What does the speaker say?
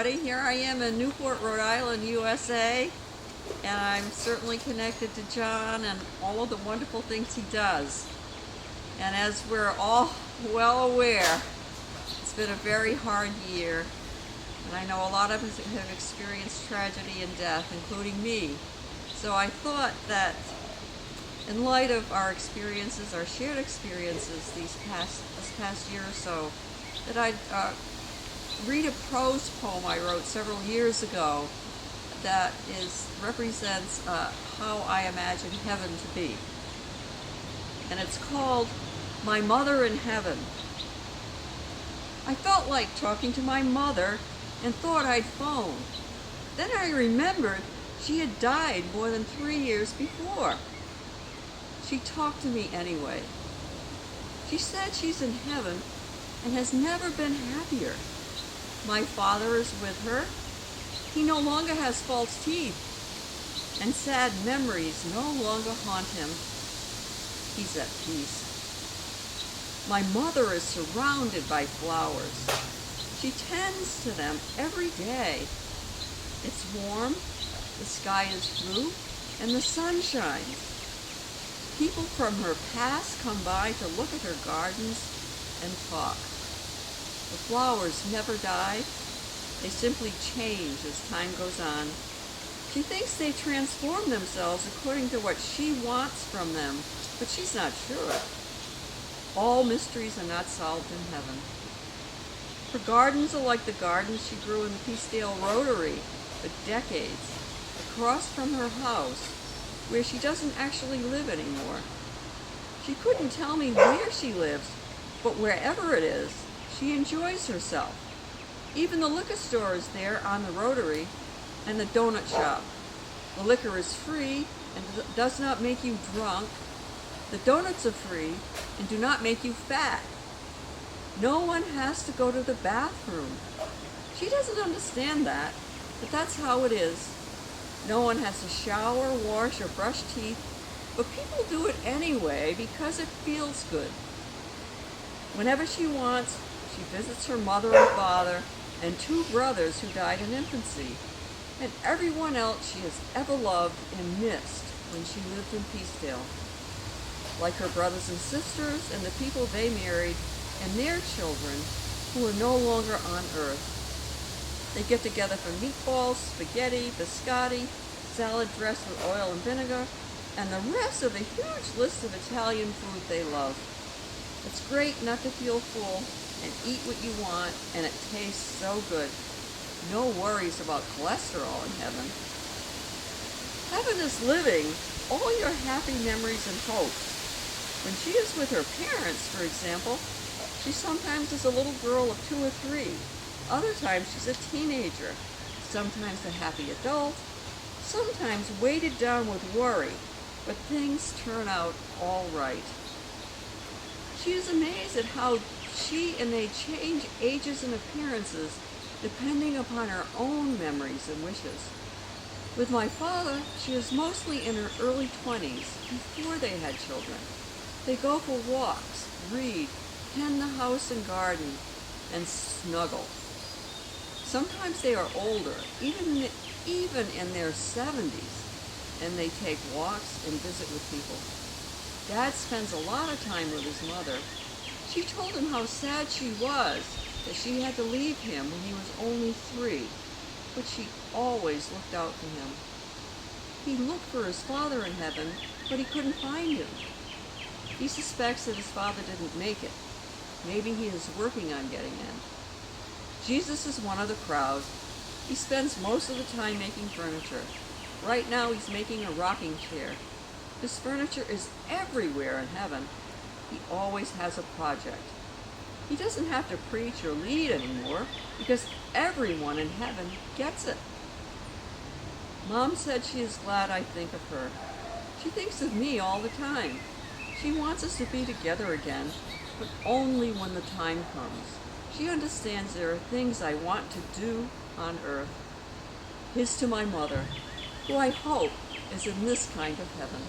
everybody. Here I am in Newport, Rhode Island, USA, and I'm certainly connected to John and all of the wonderful things he does. And as we're all well aware, it's been a very hard year, and I know a lot of us have experienced tragedy and death, including me. So I thought that in light of our experiences, our shared experiences this past year or so, that I'd read a prose poem I wrote several years ago that represents how I imagine heaven to be. And it's called My Mother in Heaven. I felt like talking to my mother and thought I'd phone. Then I remembered she had died more than 3 years before. She talked to me anyway. She said she's in heaven and has never been happier. My father is with her. He no longer has false teeth, and sad memories no longer haunt him. He's at peace. My mother is surrounded by flowers. She tends to them every day. It's warm, the sky is blue, and the sun shines. People from her past come by to look at her gardens and talk. The flowers never die. They simply change as time goes on. She thinks they transform themselves according to what she wants from them, but she's not sure. All mysteries are not solved in heaven. Her gardens are like the gardens she grew in the Peacedale Rotary for decades, across from her house, where she doesn't actually live anymore. She couldn't tell me where she lives, but wherever it is, she enjoys herself. Even the liquor store is there on the Rotary, and the donut shop. The liquor is free and does not make you drunk. The donuts are free and do not make you fat. No one has to go to the bathroom. She doesn't understand that, but that's how it is. No one has to shower, wash, or brush teeth, but people do it anyway because it feels good. Whenever she wants, she visits her mother and father and 2 brothers who died in infancy, and everyone else she has ever loved and missed when she lived in Peacedale. Like her brothers and sisters and the people they married and their children who are no longer on earth. They get together for meatballs, spaghetti, biscotti, salad dressed with oil and vinegar, and the rest of the huge list of Italian food they love. It's great not to feel full and eat what you want, and it tastes so good. No worries about cholesterol in heaven. Heaven is living all your happy memories and hopes. When she is with her parents, for example, she sometimes is a little girl of 2 or 3. Other times she's a teenager, sometimes a happy adult, sometimes weighted down with worry, but things turn out all right. She is amazed at how she and they change ages and appearances depending upon her own memories and wishes. With my father, she is mostly in her early 20s, before they had children. They go for walks, read, tend the house and garden, and snuggle. Sometimes they are older, even in their 70s, and they take walks and visit with people. Dad spends a lot of time with his mother. She told him how sad she was that she had to leave him when he was only 3, but she always looked out for him. He looked for his father in heaven, but he couldn't find him. He suspects that his father didn't make it. Maybe he is working on getting in. Jesus is one of the crowd. He spends most of the time making furniture. Right now he's making a rocking chair. His furniture is everywhere in heaven. He always has a project. He doesn't have to preach or lead anymore because everyone in heaven gets it. Mom said she is glad I think of her. She thinks of me all the time. She wants us to be together again, but only when the time comes. She understands there are things I want to do on earth. Here's to my mother, who I hope is in this kind of heaven.